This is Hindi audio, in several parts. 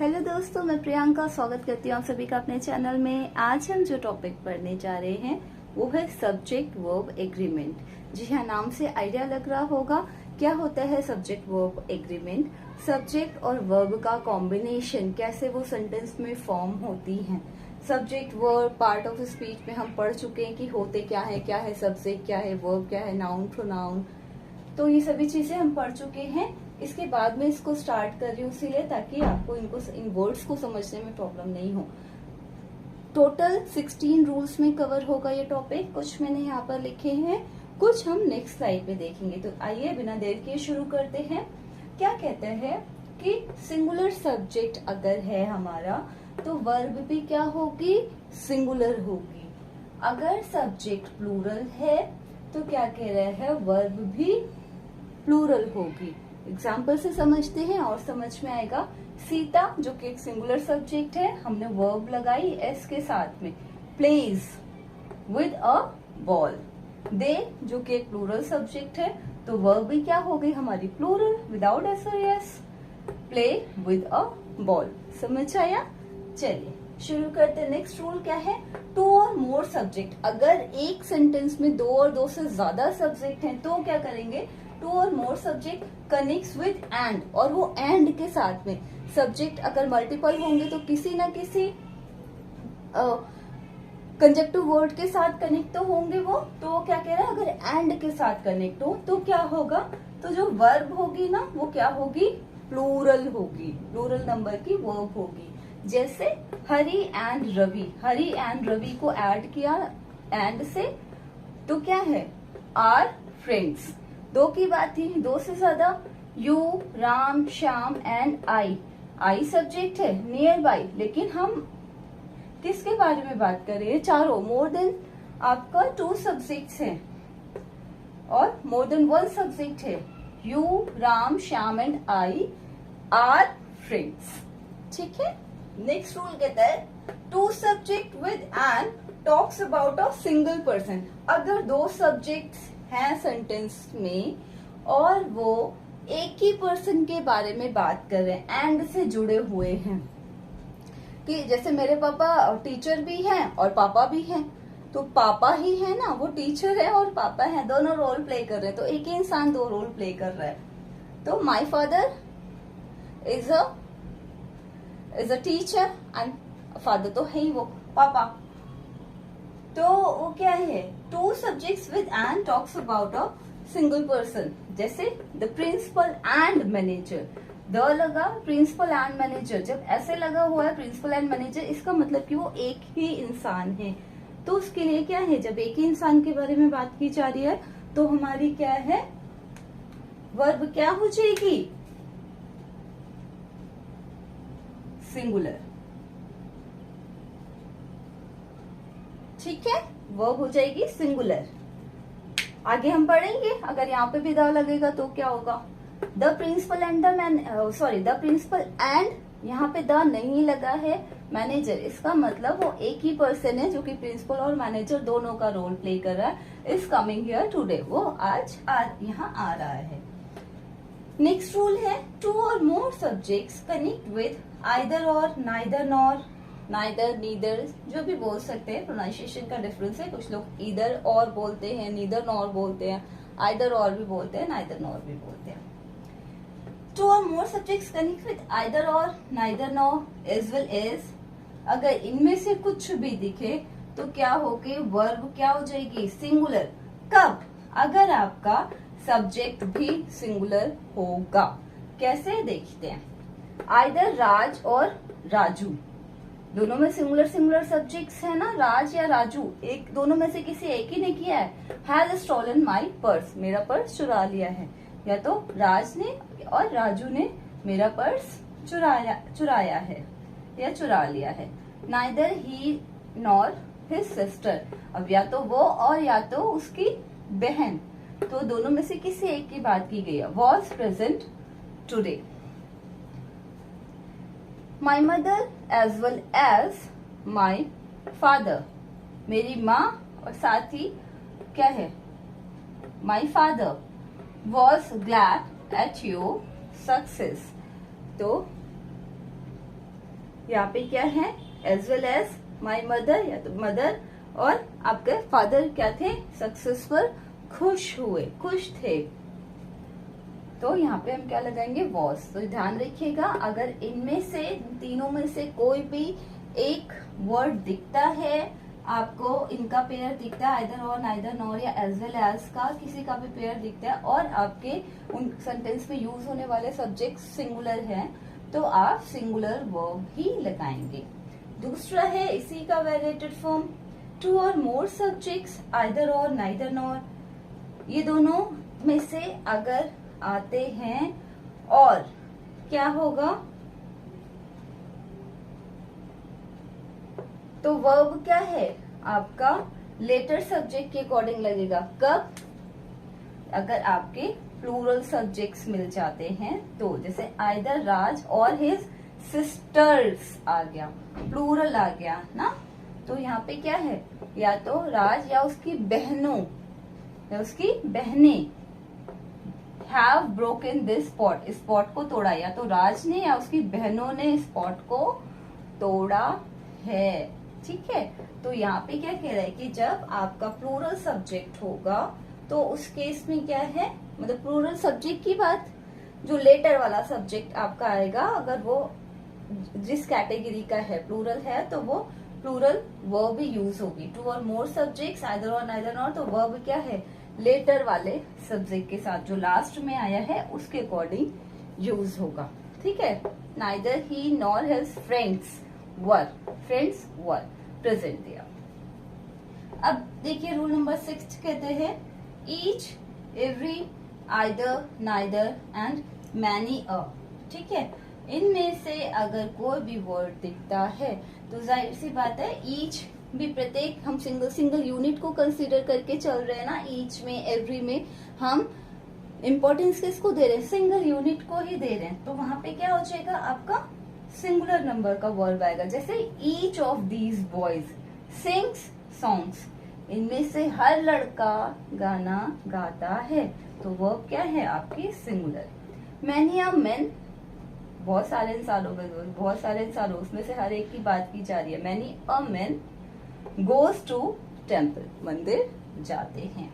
हेलो दोस्तों, मैं प्रियंका स्वागत करती हूँ आप सभी का अपने चैनल में। आज हम जो टॉपिक पढ़ने जा रहे हैं वो है सब्जेक्ट वर्ब एग्रीमेंट। जी हाँ, नाम से आइडिया लग रहा होगा क्या होता है सब्जेक्ट वर्ब एग्रीमेंट। सब्जेक्ट और वर्ब का कॉम्बिनेशन, कैसे वो सेंटेंस में फॉर्म होती हैं। Subject verb part of speech में हम पढ़ चुके हैं कि होते क्या है सब्जेक्ट क्या है, वर्ब क्या है, नाउन प्रोनाउन, तो ये सभी चीजें हम पढ़ चुके हैं। इसके बाद में इसको स्टार्ट कर रही हूँ इसीलिए ताकि आपको इन वर्ड्स को समझने में प्रॉब्लम नहीं हो। टोटल 16 रूल्स में कवर होगा ये टॉपिक। कुछ मैंने यहाँ पर लिखे हैं, कुछ हम नेक्स्ट स्लाइड में देखेंगे। तो आइए बिना देर के शुरू करते हैं। क्या कहते हैं कि सिंगुलर सब्जेक्ट अगर है हमारा तो वर्ब भी क्या होगी, सिंगुलर होगी। अगर सब्जेक्ट प्लूरल है तो क्या कह रहे हैं, वर्ब भी प्लूरल होगी। एग्जाम्पल से समझते हैं और समझ में आएगा। सीता जो कि एक सिंगुलर सब्जेक्ट है, हमने वर्ब लगाई एस के साथ में, प्लेज विद अ बॉल। दे जो कि एक प्लूरल सब्जेक्ट है तो वर्ब भी क्या हो गई हमारी, प्लूरल विदाउट एस और S, play with a ball. समझ आया? चलिए शुरू करते हैं। नेक्स्ट रूल क्या है, टू और मोर सब्जेक्ट। अगर एक सेंटेंस में दो और दो से ज्यादा सब्जेक्ट हैं तो क्या करेंगे, to or more subject connects with and, और वो एंड के साथ में सब्जेक्ट अगर मल्टीपल होंगे तो किसी ना किसी कंजक्टिव वर्ड के साथ कनेक्ट तो होंगे वो। तो वो क्या कह रहा है, अगर एंड के साथ कनेक्ट हो तो क्या होगा, तो जो वर्ब होगी ना वो क्या होगी, प्लूरल होगी, प्लूरल नंबर की वर्ब होगी। जैसे हरी एंड रवि, हरी एंड रवि को ऐड किया एंड से तो क्या है, आर फ्रेंड्स। दो की बात थी, दो से ज्यादा, you, Ram, Shyam and I subject है, नियर बाई। लेकिन हम किसके बारे में बात कर रहे हैं, चारों, मोर देन आपका 2 सब्जेक्ट्स हैं और मोर देन 1 सब्जेक्ट है। You, Ram, Shyam and I are friends. ठीक है। नेक्स्ट रूल कहता है, two subject with and talks about a single person. अगर 2 सब्जेक्ट्स हैं सेंटेंस में और वो एक ही पर्सन के बारे में बात कर रहे हैं, एंड से जुड़े हुए हैं, कि जैसे मेरे पापा टीचर भी हैं और पापा भी हैं, तो पापा ही है ना, वो टीचर है और पापा है, दोनों रोल प्ले कर रहे हैं, तो एक ही इंसान 2 रोल प्ले कर रहा है। तो my father is a teacher and father तो है ही वो पापा। तो वो क्या है, 2 subjects with and talks about a single person. जैसे the principal and manager, the लगा प्रिंसिपल एंड मैनेजर, जब ऐसे लगा हुआ है प्रिंसिपल एंड मैनेजर, इसका मतलब कि वो एक ही इंसान है। तो उसके लिए क्या है, जब एक ही इंसान के बारे में बात की जा रही है तो हमारी क्या है, वर्ब क्या हो जाएगी, सिंगुलर। ठीक है, वर्ब हो जाएगी सिंगुलर। आगे हम पढ़ेंगे, अगर यहाँ पे भी द लगेगा तो क्या होगा, the principal and the principal and, यहाँ पे द नहीं लगा है, मैनेजर, इसका मतलब वो एक ही पर्सन है जो कि प्रिंसिपल और मैनेजर दोनों का रोल प्ले कर रहा है। इज कमिंग हियर टुडे, वो आज यहाँ आ रहा है। नेक्स्ट रूल है, to or more subjects connect with either or, neither nor, neither neither, जो भी बोल सकते हैं, प्रोनाउंसिएशन का डिफरेंस है। कुछ लोग ईदर और बोलते हैं, नीदर नॉर बोलते हैं, आइदर और भी बोलते हैं, नाइदर नॉर भी बोलते हैं। Two or more subjects connect with either or, neither nor, as well as. अगर इनमें से कुछ भी दिखे तो क्या होगी, वर्ब क्या हो जाएगी, सिंगुलर। कब, अगर आपका सब्जेक्ट भी सिंगुलर होगा। कैसे देखते हैं, आइदर राज और राजू, दोनों में सिंगुलर सब्जेक्ट्स है ना, राज या राजू, एक दोनों में से किसी एक ही ने किया है। हैज स्टॉलन माई पर्स, मेरा पर्स चुरा लिया है, या तो राज ने और राजू ने मेरा पर्स चुराया है या चुरा लिया है। नाइदर ही नॉर हिज सिस्टर, अब या तो वो और या तो उसकी बहन, तो दोनों में से किसी एक की बात की गई है। Was present today. My mother as well as my father, मेरी माँ और साथ ही क्या है, my father was glad at your success. तो यहाँ पे क्या है, as well as my mother, या तो मदर और आपके फादर क्या थे, सक्सेसफुल, खुश हुए, खुश थे। तो यहाँ पे हम क्या लगाएंगे, वॉज। तो ध्यान रखिएगा, अगर इनमें से तीनों में से कोई भी एक वर्ड दिखता है आपको, इनका पेयर दिखता है, आइदर और, नाइदर, नॉर या एज वेल एज का किसी का भी पेयर दिखता है, और आपके उन सेंटेंस में यूज होने वाले सब्जेक्ट सिंगुलर हैं, तो आप सिंगुलर वर्ब ही लगाएंगे। दूसरा है इसी का वेरिएटेड form, to or more subjects, either or, neither, nor, ये दोनों में से अगर आते हैं और क्या होगा, तो वर्ब क्या है आपका लेटर सब्जेक्ट के अकॉर्डिंग लगेगा। कब, अगर आपके प्लूरल सब्जेक्ट्स मिल जाते हैं तो, जैसे आइदर राज और हिज सिस्टर्स आ गया, प्लूरल आ गया ना, तो यहाँ पे क्या है, या तो राज या उसकी बहनों या उसकी बहनें हैव ब्रोकन दिस स्पॉट, इस स्पॉट को तोड़ा, या तो राज ने या उसकी बहनों ने स्पॉट को तोड़ा है। ठीक है, तो यहाँ पे क्या कह रहा है कि जब आपका प्लूरल सब्जेक्ट होगा तो उस केस में क्या है, मतलब प्लूरल सब्जेक्ट की बात, जो लेटर वाला सब्जेक्ट आपका आएगा, अगर वो जिस कैटेगरी का है, प्लूरल है, तो वो प्लूरल वर्ब भी यूज होगी। To or more subjects, either or, neither nor, तो वर्ब क्या है, लेटर वाले सब्जेक्ट के साथ जो लास्ट में आया है उसके अकॉर्डिंग यूज होगा। ठीक है, neither he nor his friends were, friends were present दिया। अब देखिए रूल नंबर 6 कहते हैं each, every, either, neither and many a. ठीक है, इनमें से अगर कोई भी वर्ड दिखता है तो जाहिर सी बात है ईच भी, प्रत्येक हम सिंगल यूनिट को कंसीडर करके चल रहे हैं ना, ईच में, एवरी में हम इम्पोर्टेंस किसको दे रहे हैं, सिंगल यूनिट को ही दे रहे हैं, तो वहां पे क्या हो जाएगा आपका सिंगुलर नंबर का वर्ब आएगा। जैसे each of these boys sings songs, इनमें से हर लड़का गाना गाता है, तो वर्ब क्या है आपकी सिंगुलर। मैनी अ मेन, बहुत सारे इंसानों में, बहुत सारे इंसानों, उसमें से हर एक की बात की जा रही है। Many a men goes to temple, मंदिर जाते हैं।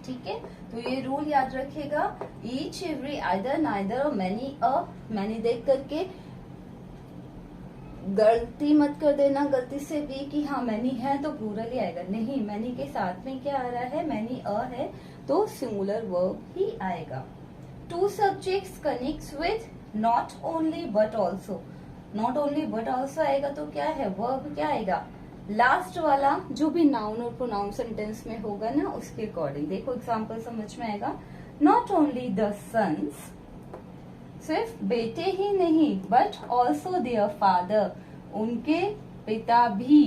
ठीक है, तो ये रूल याद रखिएगा, ईच, एवरी, आइदर, नाइदर और मैनी अ। मैनी देख करके गलती मत कर देना गलती से भी कि हाँ मैनी है तो प्लूरल ही आएगा, नहीं, मैनी के साथ में क्या आ रहा है, मैनी अ है तो सिंगुलर वर्ब ही आएगा। Two subjects connects with not only but also, not only but also आएगा तो क्या है, वर्ब क्या आएगा, लास्ट वाला जो भी नाउन और प्रोनाउन सेंटेंस में होगा ना उसके अकॉर्डिंग। देखो एग्जाम्पल समझ में आएगा, नॉट ओनली द सन्स, सिर्फ बेटे ही नहीं, बट ऑल्सो देयर फादर, उनके पिता भी,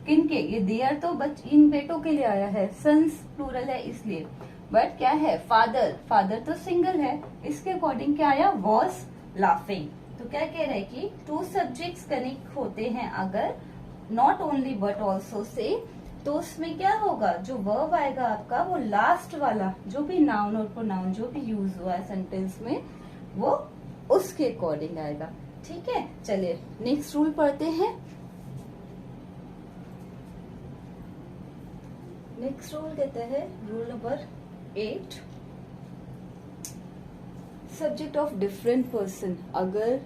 किनके, ये देयर तो इन बेटों के लिए आया है, सन्स प्लूरल है इसलिए, बट क्या है फादर, फादर तो सिंगल है, इसके अकॉर्डिंग क्या आया, वॉज लाफिंग। तो क्या कह रहे हैं कि टू सब्जेक्ट्स कनेक्ट होते हैं अगर not only but also say, तो उसमें क्या होगा, जो वर्ब आएगा आपका वो लास्ट वाला जो भी नाउन और प्रोनाउन जो भी यूज हुआ है सेंटेंस में वो उसके अकॉर्डिंग आएगा। ठीक है, चलिए नेक्स्ट रूल पढ़ते हैं। नेक्स्ट रूल कहते हैं rule number 8, subject of different person, अगर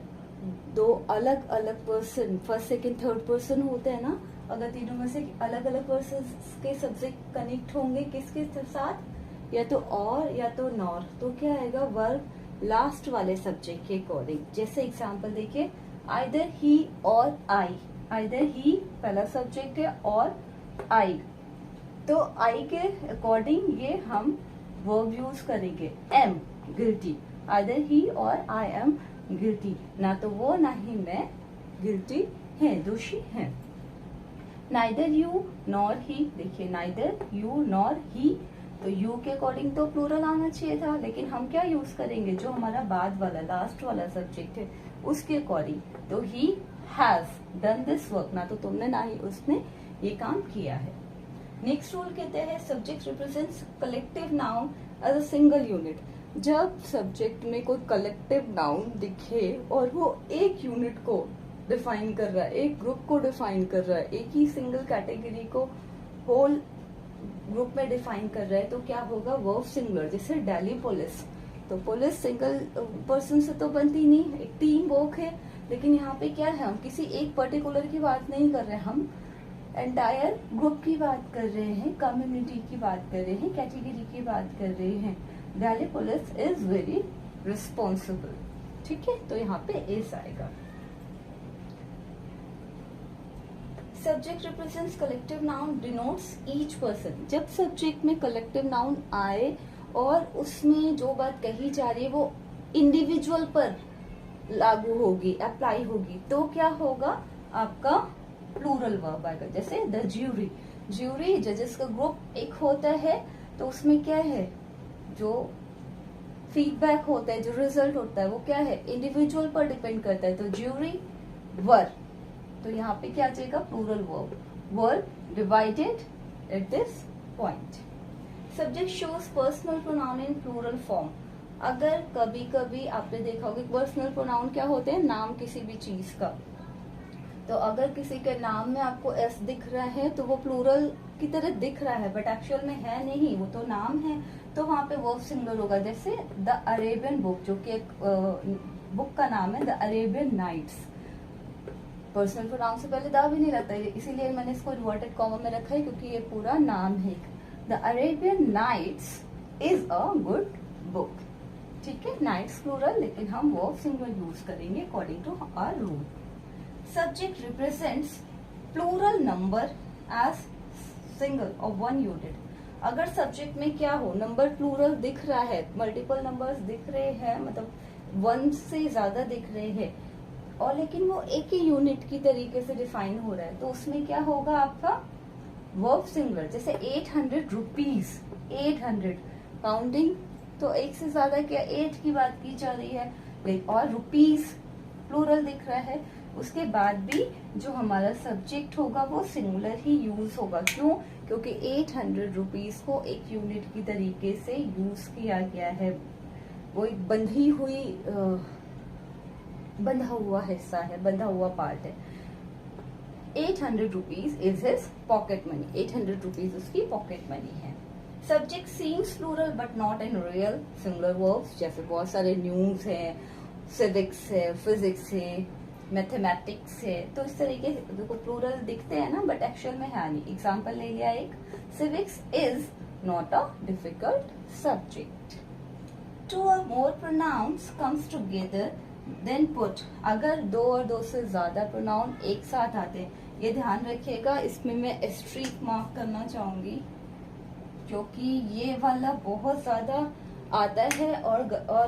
दो अलग अलग person, first second third person होते हैं ना, अगर तीनों में से अलग अलग पर्सन के सब्जेक्ट कनेक्ट होंगे किसके साथ, या तो और या तो नॉर, तो क्या आएगा, वर्ब लास्ट वाले सब्जेक्ट के अकॉर्डिंग। जैसे एग्जांपल देखिए, आइदर ही और आई, आइदर ही पहला सब्जेक्ट है और आई, तो आई के अकॉर्डिंग ये हम वर्ब यूज करेंगे, एम गिल्टी, आइदर ही और आई एम गिल्टी, ना तो वो ना ही मैं गिल्टी है, दोषी है। नाइदर यू नॉर ही, देखिए नाइदर यू नॉर ही, तो यू के अकॉर्डिंग तो प्लूरल आना चाहिए था, लेकिन हम क्या यूज करेंगे, जो हमारा बाद वाला लास्ट वाला सब्जेक्ट है उसके अकॉर्डिंग, तो he has done this work, ना तो तुमने ना ही उसने ये काम किया है। नेक्स्ट रूल कहते हैं subject represents collective noun as a single unit, जब सब्जेक्ट में कोई कलेक्टिव नाउन दिखे और वो एक यूनिट को डिफाइन कर रहा है, एक ग्रुप को डिफाइन कर रहा है, एक ही सिंगल कैटेगरी को होल ग्रुप में डिफाइन कर रहा है, तो क्या होगा, वर्ब सिंगुलर। जैसे दिल्ली पुलिस, तो पुलिस सिंगल पर्सन से तो बनती नहीं, एक टीम वर्क है। लेकिन यहाँ पे क्या है, हम किसी एक पर्टिकुलर की बात नहीं कर रहे, हम एंटायर ग्रुप की बात कर रहे हैं, कम्युनिटी की बात कर रहे हैं, कैटेगरी की बात कर रहे हैं। Delhi police is very responsible. ठीक है, तो यहाँ पे इज आएगा। Subject represents collective noun denotes each person. जब सब्जेक्ट में कलेक्टिव नाउन आए और उसमें जो बात कही जा रही है वो इंडिविजुअल पर लागू होगी, अप्लाई होगी, तो क्या होगा, आपका प्लूरल वर्ब आएगा। जैसे द ज्यूरी, ज्यूरी जजेस का ग्रुप एक होता है, तो उसमें क्या है, जो फीडबैक होता है, जो रिजल्ट होता है, वो क्या है, इंडिविजुअल पर डिपेंड करता है। तो ज्यूरी वर, तो यहाँ पे क्या आ जाएगा, plural verb, were divided at this point. Subject shows personal pronoun in plural form. अगर कभी कभी आपने देखा होगा पर्सनल प्रोनाउन क्या होते हैं, नाम किसी भी चीज का, तो अगर किसी के नाम में आपको एस दिख रहा है तो वो प्लूरल की तरह दिख रहा है, बट एक्चुअल में है नहीं, वो तो नाम है, तो वहां पे वर्ब सिंगुलर होगा। जैसे द अरेबियन बुक, जो कि एक बुक का नाम है, the Arabian Nights, personal pronoun से पहले दा भी नहीं लगता है, इसीलिए मैंने इसको इन्वर्टेड कॉमा में रखा है, क्योंकि ये पूरा नाम है। The Arabian Nights is a good book. ठीक है, नाइट्स प्लूरल, लेकिन हम वर्ब सिंगुलर यूज करेंगे according to our rule. Subject represents plural number as single और वन यूनिट। अगर सब्जेक्ट में क्या हो, नंबर प्लूरल दिख रहा है, मल्टीपल नंबर्स दिख रहे हैं, मतलब वन से ज्यादा दिख रहे हैं, और लेकिन वो एक ही यूनिट की तरीके से डिफाइन हो रहा है, तो उसमें क्या होगा, आपका वर्ब सिंगुलर। जैसे 800 रुपीज, 800 काउंटिंग, तो एक से ज्यादा क्या, 8 की बात की जा रही है, और रुपीज प्लूरल दिख रहा है, उसके बाद भी जो हमारा सब्जेक्ट होगा वो सिंगुलर ही यूज होगा। क्यों, क्योंकि 800 रुपीज को एक यूनिट की तरीके से यूज किया गया है, वो एक बंधा हुआ हिस्सा है, बंधा हुआ पार्ट है। 800 rupees is his pocket money, 800 rupees उसकी पॉकेट मनी है। Subject seems plural but not in real singular verbs. जैसे बहुत सारे न्यूज है, सिविक्स है, फिजिक्स है, मैथमेटिक्स है, तो इस तरीके से देखो प्लूरल दिखते हैं ना, बट एक्चुअल में है नहीं। एग्जाम्पल ले लिया एक, civics is not a difficult subject. Two or more pronouns comes together then put. अगर दो और दो से ज्यादा प्रोनाउन एक साथ आते हैं, ये ध्यान रखिएगा, इसमें मैं स्ट्रीक मार्क करना चाहूंगी, क्योंकि ये वाला बहुत ज्यादा आता है और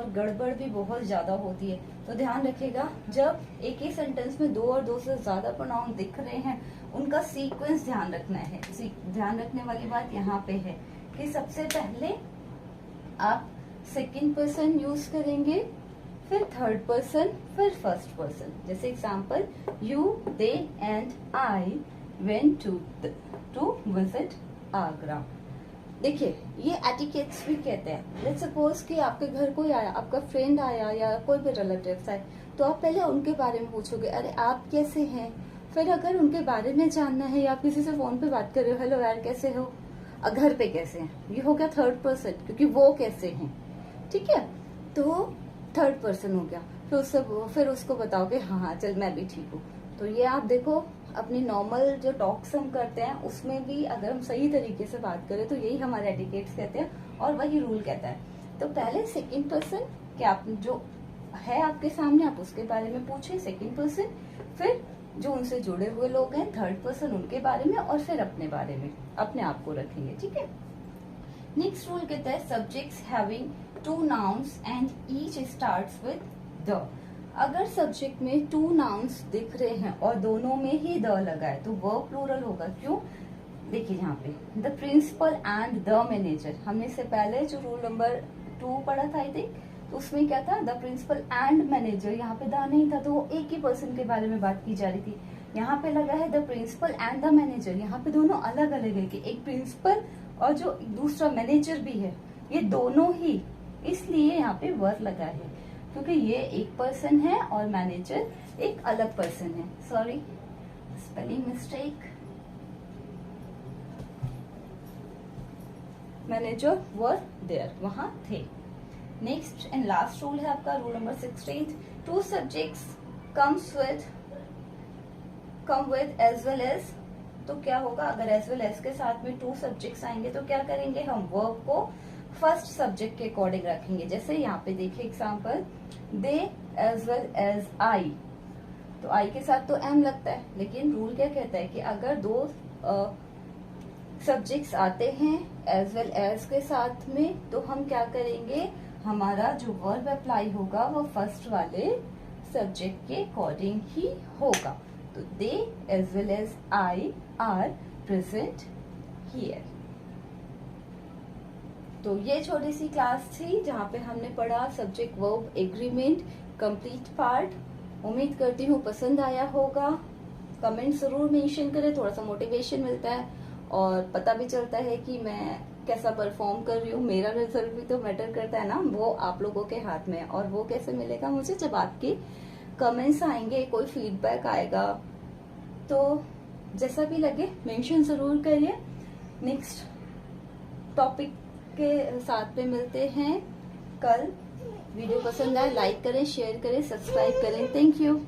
गड़बड़ भी बहुत ज्यादा होती है। तो ध्यान रखिएगा, जब एक ही सेंटेंस में दो और दो से ज्यादा प्रोनाउन दिख रहे हैं, उनका सीक्वेंस ध्यान रखना है। ध्यान रखने वाली बात यहाँ पे है कि सबसे पहले आप सेकंड पर्सन यूज करेंगे, फिर थर्ड पर्सन, फिर फर्स्ट पर्सन। जैसे example, you, they and I went to visit Agra. देखिए, ये एटिकेट्स भी कहते हैं। लेट्स सपोज कि आपके घर कोई आया, आपका फ्रेंड आया या कोई भी रिलेटिव्स आए, तो आप पहले उनके बारे में पूछोगे, अरे आप कैसे हैं। फिर अगर उनके बारे में जानना है, या आप किसी से फोन पे बात कर रहे हो, हेलो यार कैसे हो, घर पे कैसे हैं, ये हो गया थर्ड पर्सन, क्योंकि वो कैसे हैं। ठीक है, तो थर्ड पर्सन हो गया। फिर उसको बताओगे हाँ चल मैं भी ठीक हूँ। तो ये आप देखो, अपनी नॉर्मल जो टॉक्स हम करते हैं उसमें भी अगर हम सही तरीके से बात करें तो यही हमारे एटिकेट्स कहते हैं, और वही रूल कहता है। तो पहले सेकंड पर्सन क्या आप जो है आपके सामने, आप उसके बारे में पूछे, सेकंड पर्सन, फिर जो उनसे जुड़े हुए लोग हैं थर्ड पर्सन उनके बारे में, और फिर अपने बारे में, अपने आप को रखेंगे। ठीक है, नेक्स्ट रूल कहता है subjects having two nouns and each starts with the. अगर सब्जेक्ट में टू नाउन्स दिख रहे हैं और दोनों में ही द लगा है तो वर्ब प्लूरल होगा। क्यों, देखिए यहाँ पे the principal and the manager, हमने इससे पहले जो रूल नंबर 2 पढ़ा था आई थिंक, तो उसमें क्या था, द प्रिंसिपल एंड मैनेजर, यहाँ पे द नहीं था, तो वो एक ही पर्सन के बारे में बात की जा रही थी। यहाँ पे लगा है the principal and the manager, यहाँ पे दोनों अलग अलग है कि एक प्रिंसिपल और जो दूसरा मैनेजर भी है, ये दोनों ही, इसलिए यहाँ पे वर्ब लगा है। क्योंकि ये एक पर्सन है और मैनेजर एक अलग पर्सन है। Sorry, spelling mistake. Manager were there, वहां थे। नेक्स्ट एंड लास्ट रूल है आपका rule number 16, two subjects come with as well as. तो क्या होगा, अगर एज वेल एज के साथ में टू सब्जेक्ट्स आएंगे तो क्या करेंगे, हम वर्ब को फर्स्ट सब्जेक्ट के अकॉर्डिंग रखेंगे। जैसे यहाँ पे देखिए example, they as well as I, तो आई के साथ तो एम लगता है, लेकिन रूल क्या कहता है कि अगर दो सब्जेक्ट्स आते हैं एज वेल एज के साथ में तो हम क्या करेंगे, हमारा जो वर्ब अप्लाई होगा वो फर्स्ट वाले सब्जेक्ट के अकॉर्डिंग ही होगा। तो they as well as I are present here. तो ये छोटी सी क्लास थी जहाँ पे हमने पढ़ा subject verb agreement complete part. उम्मीद करती हूँ पसंद आया होगा। कमेंट जरूर मेंशन करें, थोड़ा सा मोटिवेशन मिलता है और पता भी चलता है कि मैं कैसा परफॉर्म कर रही हूँ। मेरा रिजल्ट भी तो मैटर करता है ना, वो आप लोगों के हाथ में है। और वो कैसे मिलेगा मुझे, जब आपके कमेंट्स आएंगे, कोई फीडबैक आएगा। तो जैसा भी लगे मेंशन जरूर करिए। नेक्स्ट टॉपिक के साथ में मिलते हैं कल। वीडियो पसंद आए लाइक करें, शेयर करें, सब्सक्राइब करें। Thank you.